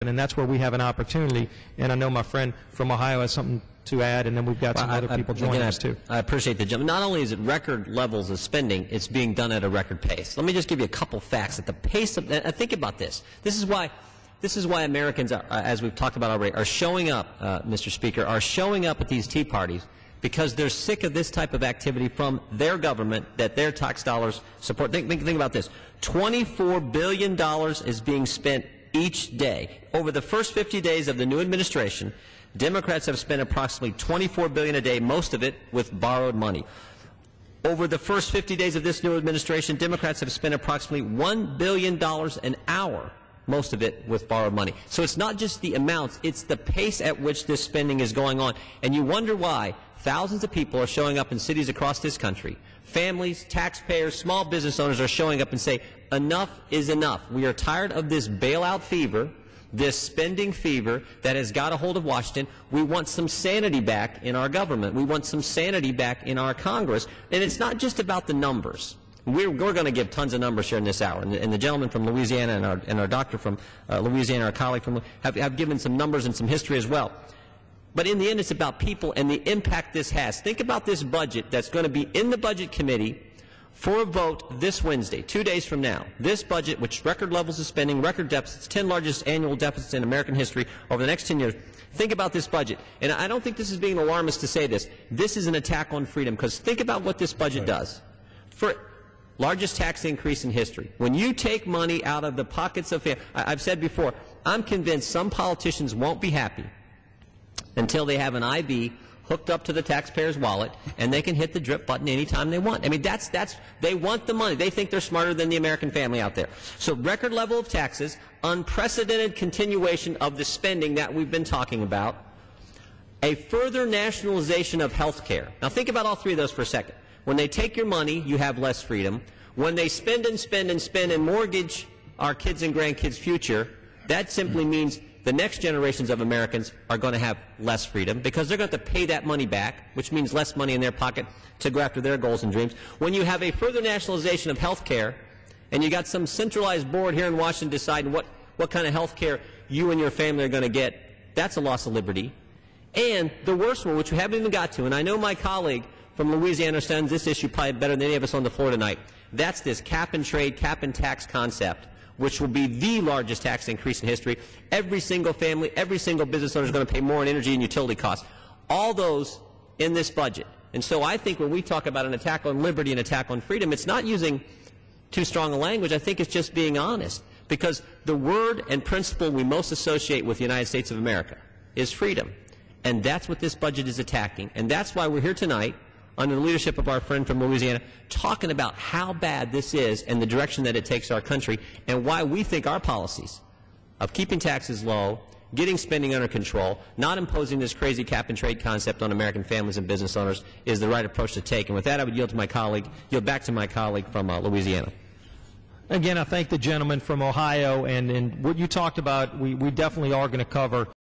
happen, and that's where we have an opportunity. And I know my friend from Ohio has something to add, and then we've got some other people joining us too. I appreciate the jump. Not only is it record levels of spending, it's being done at a record pace. Let me just give you a couple facts. At the pace of, think about this. This is why Americans, as we've talked about already, are showing up, Mr. Speaker, are showing up at these tea parties because they're sick of this type of activity from their government that their tax dollars support. Think about this. $24 billion is being spent each day. Over the first 50 days of the new administration, Democrats have spent approximately $24 billion a day, most of it with borrowed money. Over the first 50 days of this new administration, Democrats have spent approximately $1 billion an hour, most of it with borrowed money. So it's not just the amounts, it's the pace at which this spending is going on. And you wonder why thousands of people are showing up in cities across this country. Families, taxpayers, small business owners are showing up and say, enough is enough. We are tired of this bailout fever, this spending fever that has got a hold of Washington. We want some sanity back in our government. We want some sanity back in our Congress. And it's not just about the numbers. We're going to give tons of numbers here in this hour. And the gentleman from Louisiana and our doctor from Louisiana, our colleague from have given some numbers and some history as well. But in the end, it's about people and the impact this has. Think about this budget that's going to be in the Budget Committee for a vote this Wednesday, 2 days from now. This budget, which record levels of spending, record deficits, 10 largest annual deficits in American history over the next 10 years. Think about this budget. And I don't think this is being alarmist to say this. This is an attack on freedom, because think about what this budget does. For largest tax increase in history. When you take money out of the pockets of families, I've said before, I'm convinced some politicians won't be happy until they have an IV hooked up to the taxpayer's wallet and they can hit the drip button anytime they want. I mean, they want the money. They think they're smarter than the American family out there. So record level of taxes, unprecedented continuation of the spending that we've been talking about, a further nationalization of health care. Now think about all three of those for a second. When they take your money, you have less freedom. When they spend and spend and spend and mortgage our kids' and grandkids' future, that simply means the next generations of Americans are going to have less freedom because they're going to have to pay that money back, which means less money in their pocket to go after their goals and dreams. When you have a further nationalization of health care and you got some centralized board here in Washington deciding what kind of health care you and your family are going to get, that's a loss of liberty. And the worst one, which we haven't even got to, and I know my colleague from Louisiana understands this issue probably better than any of us on the floor tonight, that's this cap and trade, cap and tax concept, which will be the largest tax increase in history. Every single family, every single business owner is going to pay more in energy and utility costs. All those in this budget. And so I think when we talk about an attack on liberty and attack on freedom, it's not using too strong a language. I think it's just being honest. Because the word and principle we most associate with the United States of America is freedom. And that's what this budget is attacking. And that's why we're here tonight, under the leadership of our friend from Louisiana, talking about how bad this is and the direction that it takes our country, and why we think our policies of keeping taxes low, getting spending under control, not imposing this crazy cap and trade concept on American families and business owners is the right approach to take. And with that, I would yield back to my colleague from Louisiana. Again, I thank the gentleman from Ohio, and what you talked about, we definitely are going to cover